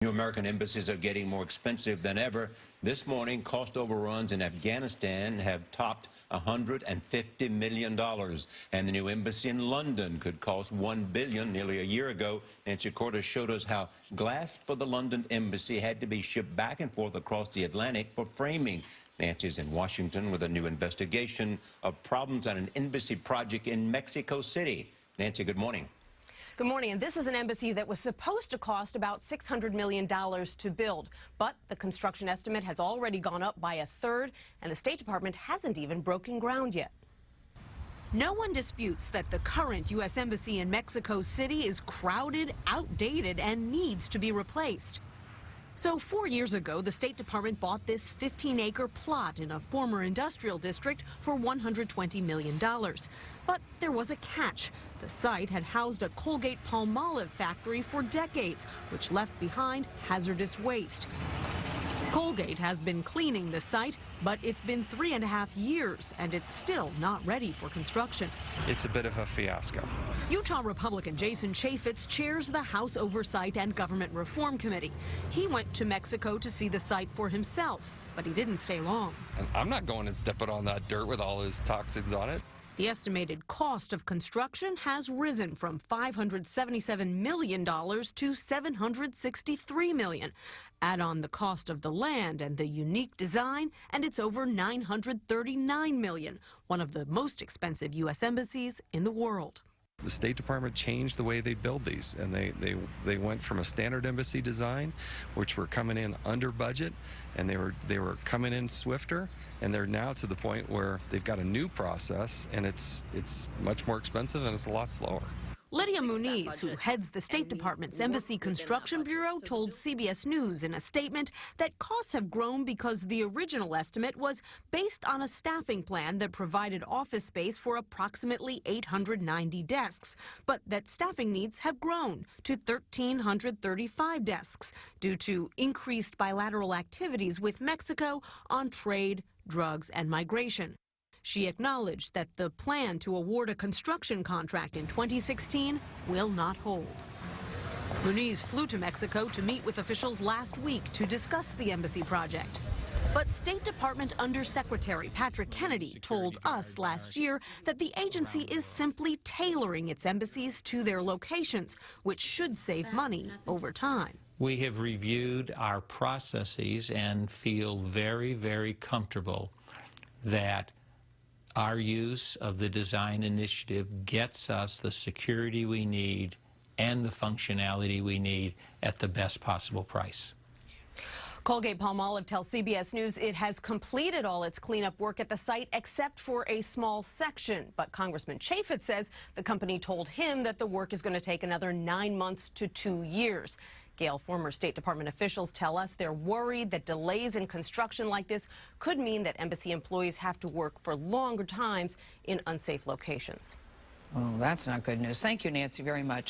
New American embassies are getting more expensive than ever. This morning, cost overruns in Afghanistan have topped $150 million. And the new embassy in London could cost $1 billion nearly a year ago. Nancy Cordes showed us how glass for the London embassy had to be shipped back and forth across the Atlantic for framing. Nancy's in Washington with a new investigation of problems at an embassy project in Mexico City. Nancy, good morning. Good morning, and this is an embassy that was supposed to cost about $600 million to build, but the construction estimate has already gone up by a third, and the State Department hasn't even broken ground yet. No one disputes that the current U.S. Embassy in Mexico City is crowded, outdated, and needs to be replaced. So 4 years ago, the State Department bought this 15-acre plot in a former industrial district for $120 million. But there was a catch. The site had housed a Colgate-Palmolive factory for decades, which left behind hazardous waste. Colgate has been cleaning the site, but it's been 3.5 years, and it's still not ready for construction. It's a bit of a fiasco. Utah Republican Jason Chaffetz chairs the House Oversight and Government Reform Committee. He went to Mexico to see the site for himself, but he didn't stay long. And I'm not going and stepping on that dirt with all his toxins on it. The estimated cost of construction has risen from $577 million to $763 million. Add on the cost of the land and the unique design, and it's over $939 million, one of the most expensive U.S. embassies in the world. The State Department changed the way they build these, and they went from a standard embassy design, which were coming in under budget, and they were coming in swifter, and they're now to the point where they've got a new process, and it's much more expensive and it's a lot slower. Lydia Muniz, who heads the State Department's Embassy Construction Bureau, told CBS News in a statement that costs have grown because the original estimate was based on a staffing plan that provided office space for approximately 890 desks, but that staffing needs have grown to 1,335 desks due to increased bilateral activities with Mexico on trade, drugs, and migration. She acknowledged that the plan to award a construction contract in 2016 will not hold. Muniz flew to Mexico to meet with officials last week to discuss the embassy project. But State Department Undersecretary Patrick Kennedy told us last year that the agency is simply tailoring its embassies to their locations, which should save money over time. We have reviewed our processes and feel very, very comfortable that our use of the design initiative gets us the security we need and the functionality we need at the best possible price. Colgate-Palmolive tells CBS News it has completed all its cleanup work at the site except for a small section. But Congressman Chaffetz says the company told him that the work is going to take another 9 months to 2 years. Gail, former State Department officials tell us they're worried that delays in construction like this could mean that embassy employees have to work for longer times in unsafe locations. Oh, that's not good news. Thank you, Nancy, very much.